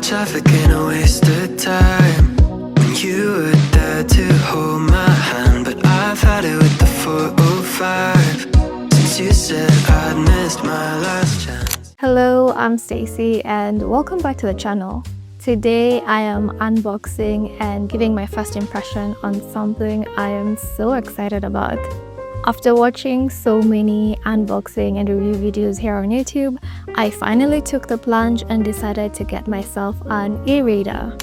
traffic ain't a waste of time. When you were there to hold my hand, but I've had it with the 405 since you said I'd missed my last chance. Hello, I'm Stacy and welcome back to the channel. Today I am unboxing and giving my first impression on something I am so excited about. After watching so many unboxing and review videos here on YouTube, I finally took the plunge and decided to get myself an e-reader.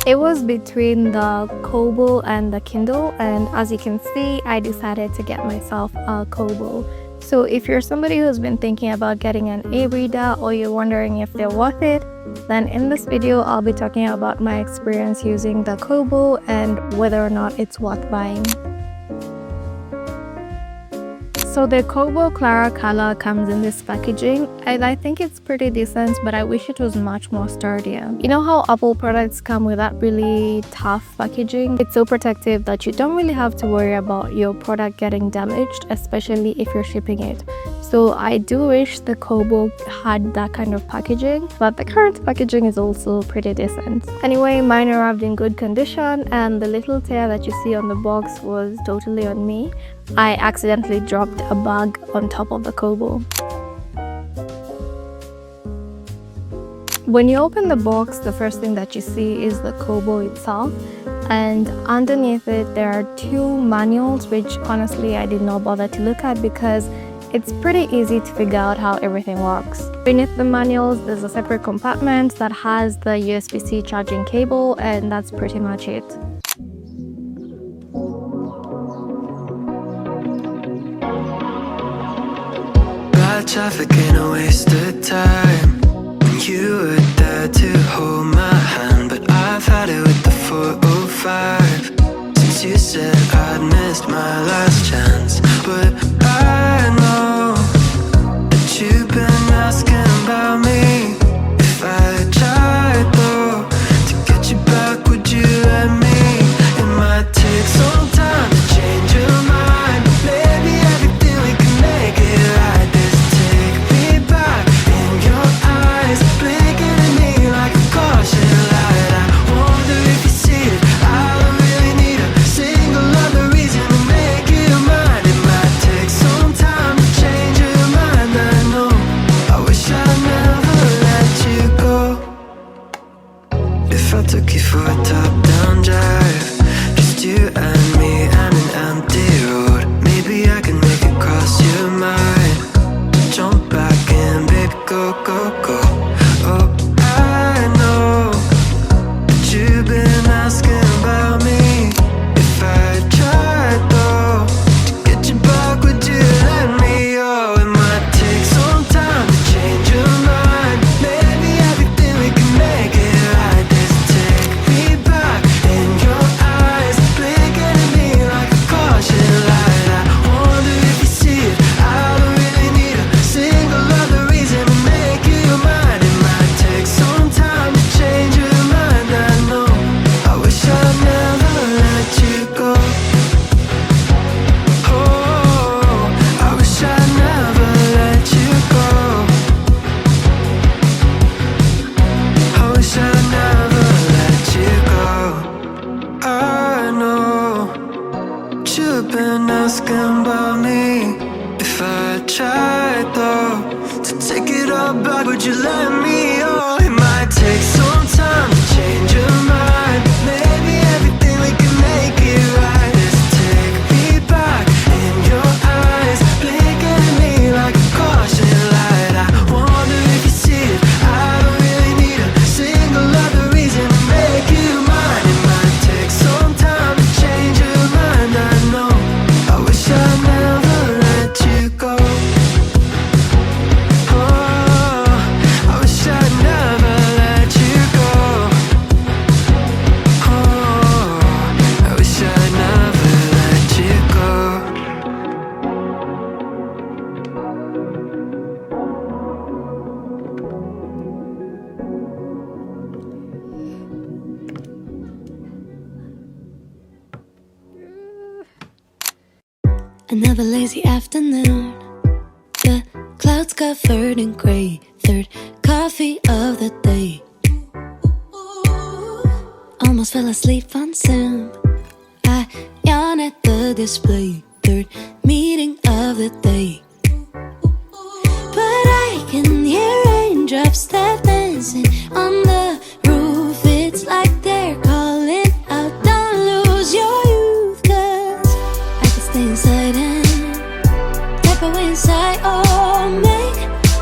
It was between the Kobo and the Kindle, and as you can see, I decided to get myself a Kobo. So if you're somebody who's been thinking about getting an e-reader or you're wondering if they're worth it, then in this video I'll be talking about my experience using the Kobo and whether or not it's worth buying. So the Kobo Clara Color comes in this packaging and I think it's pretty decent, but I wish it was much more sturdier. You know how Apple products come with that really tough packaging? It's so protective that you don't really have to worry about your product getting damaged, especially if you're shipping it. So I do wish the Kobo had that kind of packaging, but the current packaging is also pretty decent. Anyway, mine arrived in good condition and the little tear that you see on the box was totally on me. I accidentally dropped a bag on top of the Kobo. When you open the box, the first thing that you see is the Kobo itself, and underneath it there are two manuals, which honestly I did not bother to look at because it's pretty easy to figure out how everything works. Beneath the manuals there's a separate compartment that has the USB-C charging cable, and that's pretty much it. Traffic ain't a waste of time. When you were there to hold my hand, but I've had it with the 405 since you said I'd missed my last chance. But I know that you've been asking about me. If I tried though to get you back, would you let me? It might take some time to change your mind, but maybe everything we can make it right. Took you for a top-down drive, just you and me and an empty road. Maybe I can make it cross your mind. Jump back in, baby, go, go, go. Oh, I know that you've been asking about me. If I tried though to get you back, would you let me? Oh, it might take some time to change your mind. Maybe everything we can make it right. Would you let me? Oh, it might take some time to change your mind. Maybe everything we can make it right. Just take me back in your eyes, blinking at me like a caution light. I wonder if you see it. I don't really need a single other reason to make you mine. It might take some time to change your mind. I know. I wish I never let you go. Another lazy afternoon. The clouds Clouds covered in gray, third coffee of the day. Almost fell asleep on Sim. I yawn at the display, third meeting of the day. But I can hear raindrops that dancing on the roof. It's like they're calling out, don't lose your youth. Cause I can stay inside and tap away inside. Oh, make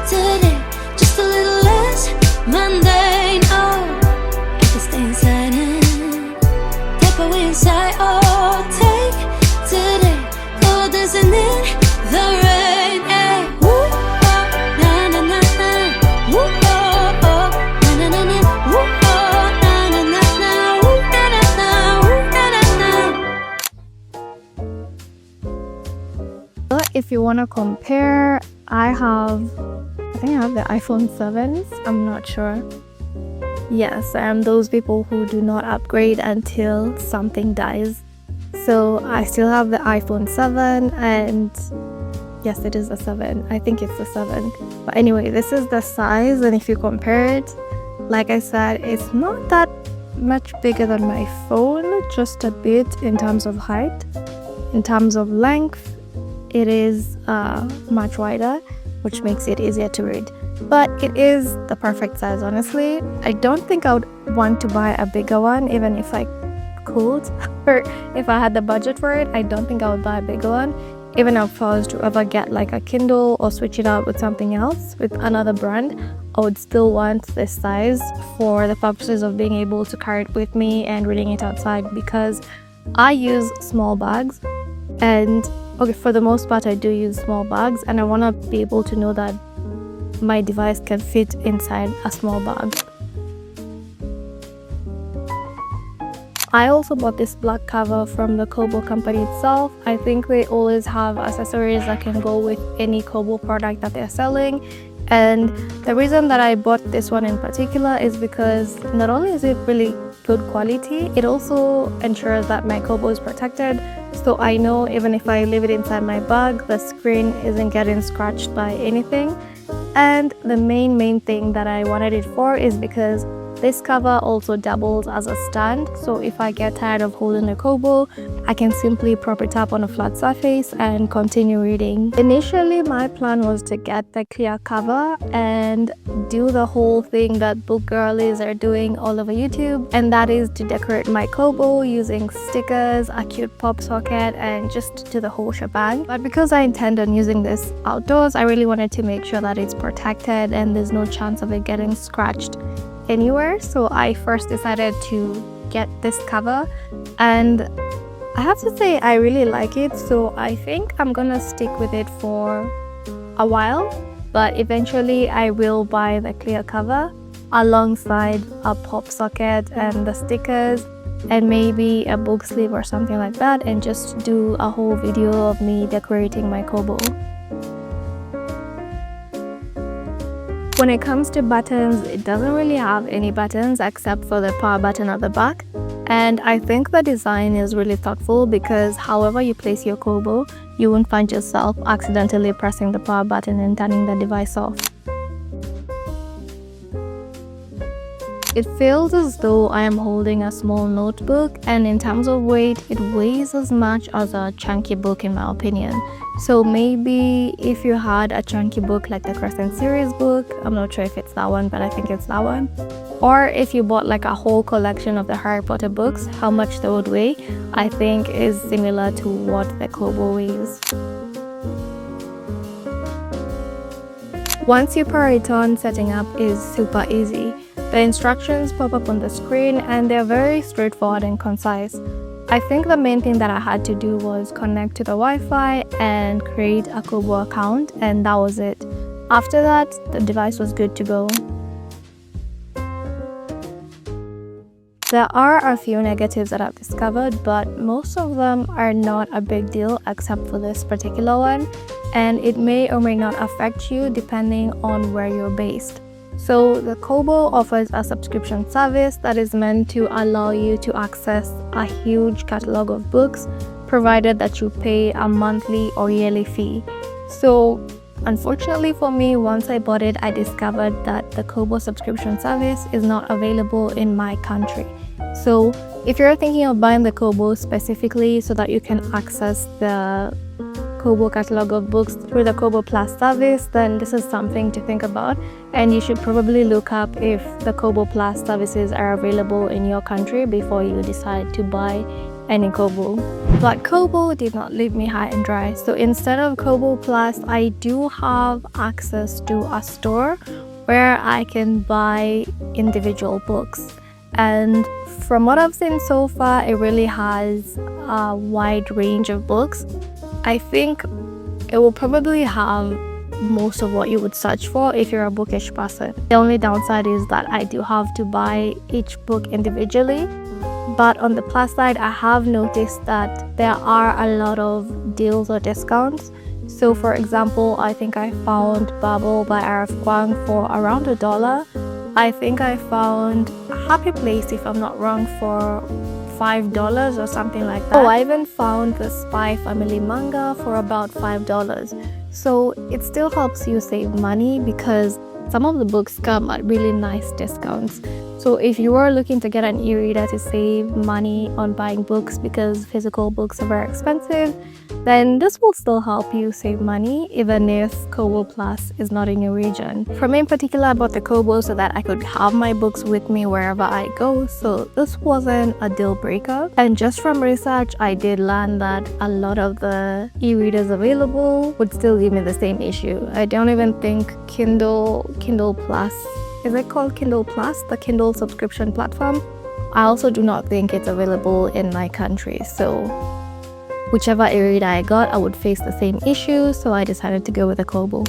today just a little less mundane. Oh, I can stay inside and tap away inside. Oh, take today, go dancing in the rain. Hey, woo, oh, na na na na. Woo, oh, oh, na na na na. Woo, oh, na na na na. Woo, na na na. Woo, na na na. If you want to compare, I think I have the iPhone 7s. I'm not sure. Yes, I am those people who do not upgrade until something dies. So I still have the iPhone 7, and yes, it is a 7. I think it's a 7. But anyway, this is the size, and if you compare it, like I said, it's not that much bigger than my phone, just a bit in terms of height. In terms of length, it is much wider, which makes it easier to read. But it is the perfect size, honestly. I don't think I would want to buy a bigger one, even if I could, or if I had the budget for it. I don't think I would buy a bigger one, even if I was to ever get like a Kindle or switch it out with something else, with another brand. I would still want this size for the purposes of being able to carry it with me and reading it outside, because I use small bags, and okay, for the most part I do use small bags, and I want to be able to know that my device can fit inside a small bag. I also bought this black cover from the Kobo company itself. I think they always have accessories that can go with any Kobo product that they're selling. And the reason that I bought this one in particular is because not only is it really good quality, it also ensures that my Kobo is protected. So I know even if I leave it inside my bag, the screen isn't getting scratched by anything. And the main thing that I wanted it for is because this cover also doubles as a stand, so if I get tired of holding the Kobo, I can simply prop it up on a flat surface and continue reading. Initially, my plan was to get the clear cover and do the whole thing that book girlies are doing all over YouTube, and that is to decorate my Kobo using stickers, a cute pop socket, and just do the whole shebang. But because I intend on using this outdoors, I really wanted to make sure that it's protected and there's no chance of it getting scratched anywhere. So I first decided to get this cover, and I have to say I really like it, so I think I'm gonna stick with it for a while, but eventually I will buy the clear cover alongside a pop socket and the stickers and maybe a book sleeve or something like that, and just do a whole video of me decorating my Kobo. When it comes to buttons, it doesn't really have any buttons except for the power button at the back, and I think the design is really thoughtful because however you place your Kobo, you won't find yourself accidentally pressing the power button and turning the device off. It feels as though I am holding a small notebook, and in terms of weight, it weighs as much as a chunky book in my opinion. So maybe if you had a chunky book like the Crescent series book, I'm not sure if it's that one, but I think it's that one. Or if you bought like a whole collection of the Harry Potter books, how much they would weigh, I think is similar to what the Kobo weighs. Once you power it on, setting up is super easy. The instructions pop up on the screen and they're very straightforward and concise. I think the main thing that I had to do was connect to the Wi-Fi and create a Kobo account, and that was it. After that, the device was good to go. There are a few negatives that I've discovered, but most of them are not a big deal except for this particular one, and it may or may not affect you depending on where you're based. So the Kobo offers a subscription service that is meant to allow you to access a huge catalog of books, provided that you pay a monthly or yearly fee. So Unfortunately for me, once I bought it, I discovered that the Kobo subscription service is not available in my country. So if you're thinking of buying the Kobo specifically so that you can access the Kobo catalog of books through the Kobo Plus service, then this is something to think about, and you should probably look up if the Kobo Plus services are available in your country before you decide to buy any Kobo. But Kobo did not leave me high and dry, so instead of Kobo Plus, I do have access to a store where I can buy individual books. And from what I've seen so far, it really has a wide range of books. I think it will probably have most of what you would search for if you're a bookish person. The only downside is that I do have to buy each book individually. But on the plus side, I have noticed that there are a lot of deals or discounts. So for example, I think I found Babel by R.F. Kuang for around $1. I think I found Happy Place, if I'm not wrong, for $5 or something like that. Oh, I even found the Spy Family manga for about $5. So it still helps you save money because some of the books come at really nice discounts. So if you are looking to get an e-reader to save money on buying books because physical books are very expensive, then this will still help you save money even if Kobo Plus is not in your region. For me in particular, I bought the Kobo so that I could have my books with me wherever I go, so this wasn't a deal breaker. And just from research, I did learn that a lot of the e-readers available would still give me the same issue. I don't even think Kindle Plus, is it called Kindle Plus, the Kindle subscription platform? I also do not think it's available in my country, so whichever e-reader I got, I would face the same issue, so I decided to go with a Kobo.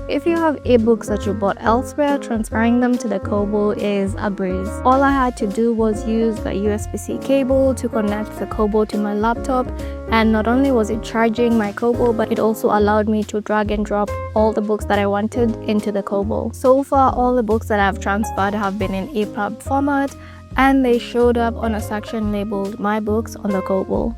If you have ebooks that you bought elsewhere, transferring them to the Kobo is a breeze. All I had to do was use the USB-C cable to connect the Kobo to my laptop, and not only was it charging my Kobo, but it also allowed me to drag and drop all the books that I wanted into the Kobo. So far, all the books that I've transferred have been in EPUB format, and they showed up on a section labeled My Books on the Kobo.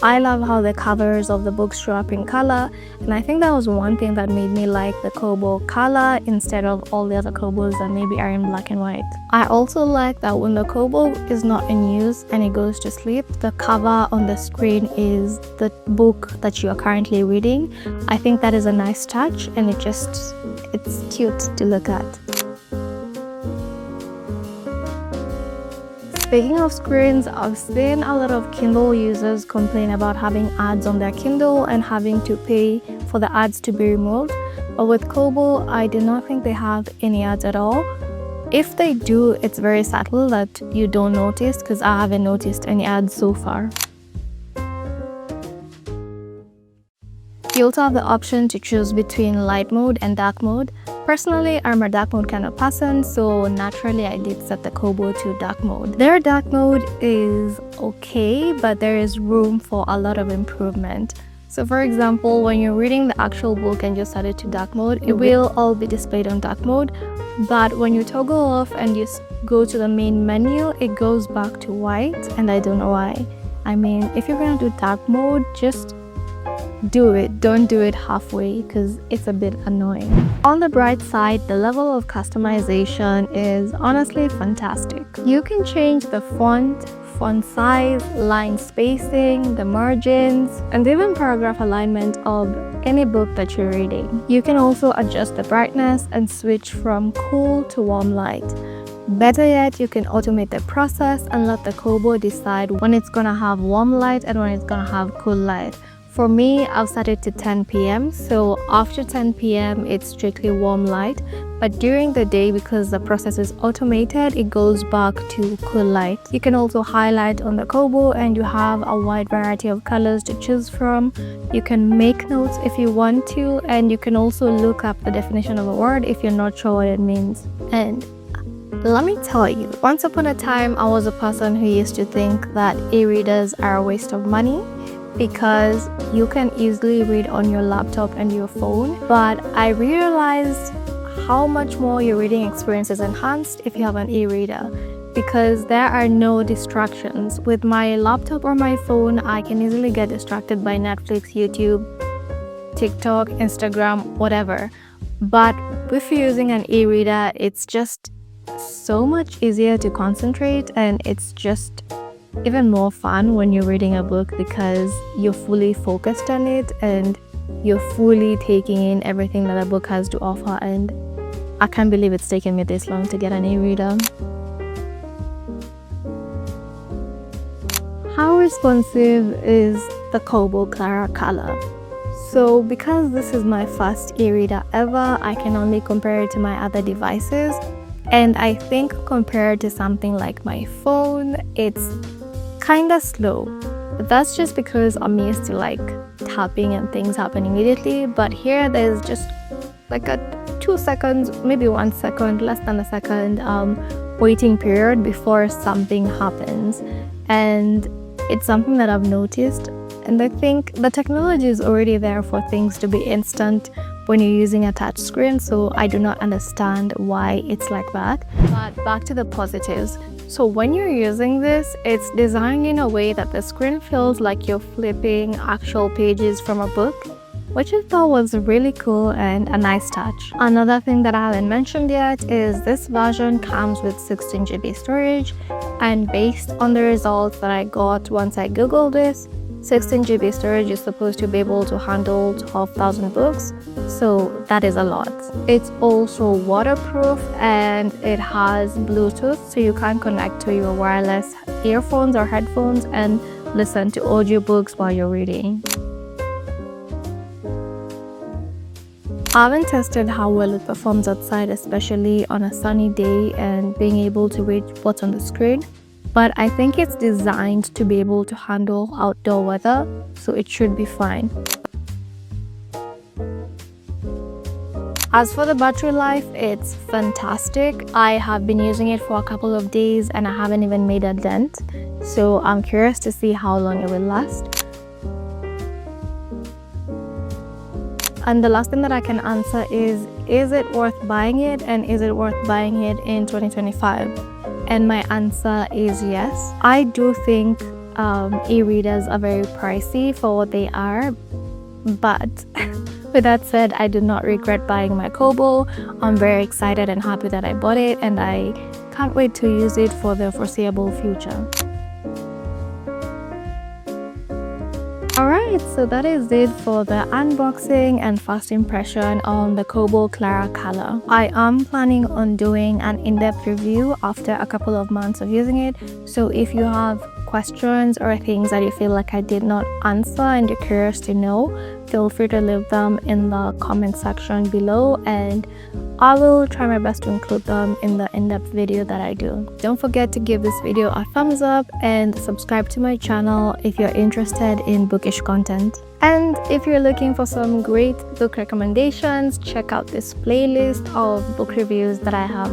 I love how the covers of the books show up in color, and I think that was one thing that made me like the Kobo Color instead of all the other Kobos that maybe are in black and white. I also like that when the Kobo is not in use and it goes to sleep, the cover on the screen is the book that you are currently reading. I think that is a nice touch, and it's cute to look at. Speaking of screens, I've seen a lot of Kindle users complain about having ads on their Kindle and having to pay for the ads to be removed. But with Kobo, I do not think they have any ads at all. If they do, it's very subtle that you don't notice, because I haven't noticed any ads so far. You also have the option to choose between light mode and dark mode. Personally, I'm a dark mode kind of person, so naturally I did set the Kobo to dark mode. Their dark mode is okay, but there is room for a lot of improvement. So for example, when you're reading the actual book and you set it to dark mode, it will all be displayed on dark mode. But when you toggle off and you go to the main menu, it goes back to white, and I don't know why. I mean, if you're gonna do dark mode, just do it. Don't do it halfway because it's a bit annoying. On the bright side, the level of customization is honestly fantastic. You can change the font size, line spacing, the margins, and even paragraph alignment of any book that you're reading. You can also adjust the brightness and switch from cool to warm light. Better yet, you can automate the process and let the Kobo decide when it's gonna have warm light and when it's gonna have cool light. For me, I've set it to 10 p.m. so after 10 p.m. it's strictly warm light, but during the day, because the process is automated, it goes back to cool light. You can also highlight on the Kobo, and you have a wide variety of colors to choose from. You can make notes if you want to, and you can also look up the definition of a word if you're not sure what it means. And let me tell you, once upon a time, I was a person who used to think that e-readers are a waste of money, because you can easily read on your laptop and your phone. But I realized how much more your reading experience is enhanced if you have an e-reader. because there are no distractions. With my laptop or my phone, I can easily get distracted by Netflix, YouTube, TikTok, Instagram, whatever. But if you're using an e-reader, it's just so much easier to concentrate, and it's just even more fun when you're reading a book because you're fully focused on it and you're fully taking in everything that a book has to offer. And I can't believe it's taken me this long to get an e-reader. How responsive is the Kobo Clara Color? So because this is my first e-reader ever, I can only compare it to my other devices. And I think compared to something like my phone, it's kinda slow. But that's just because I'm used to like tapping and things happen immediately. But here there's just like a 2 seconds, maybe 1 second, less than a second waiting period before something happens. And it's something that I've noticed. And I think the technology is already there for things to be instant when you're using a touch screen, so I do not understand why it's like that. But back to the positives. So when you're using this, it's designed in a way that the screen feels like you're flipping actual pages from a book, which I thought was really cool and a nice touch. Another thing that I haven't mentioned yet is this version comes with 16 GB storage, and based on the results that I got once I googled this, 16 GB storage is supposed to be able to handle 12,000 books, so that is a lot. It's also waterproof and it has Bluetooth, so you can connect to your wireless earphones or headphones and listen to audiobooks while you're reading. I haven't tested how well it performs outside, especially on a sunny day and being able to read what's on the screen. But I think it's designed to be able to handle outdoor weather, so it should be fine. As for the battery life, it's fantastic. I have been using it for a couple of days and I haven't even made a dent, so I'm curious to see how long it will last. And the last thing that I can answer is it worth buying it, and is it worth buying it in 2025? And my answer is yes. I do think e-readers are very pricey for what they are, but with that said, I do not regret buying my Kobo. I'm very excited and happy that I bought it, and I can't wait to use it for the foreseeable future. Alright, so that is it for the unboxing and first impression on the Kobo Clara Color. I am planning on doing an in-depth review after a couple of months of using it, so if you have questions or things that you feel like I did not answer and you're curious to know, feel free to leave them in the comment section below and I will try my best to include them in the in-depth video that I do. Don't forget to give this video a thumbs up and subscribe to my channel if you're interested in bookish content. And if you're looking for some great book recommendations, check out this playlist of book reviews that I have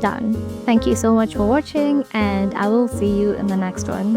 done. Thank you so much for watching, and I will see you in the next one.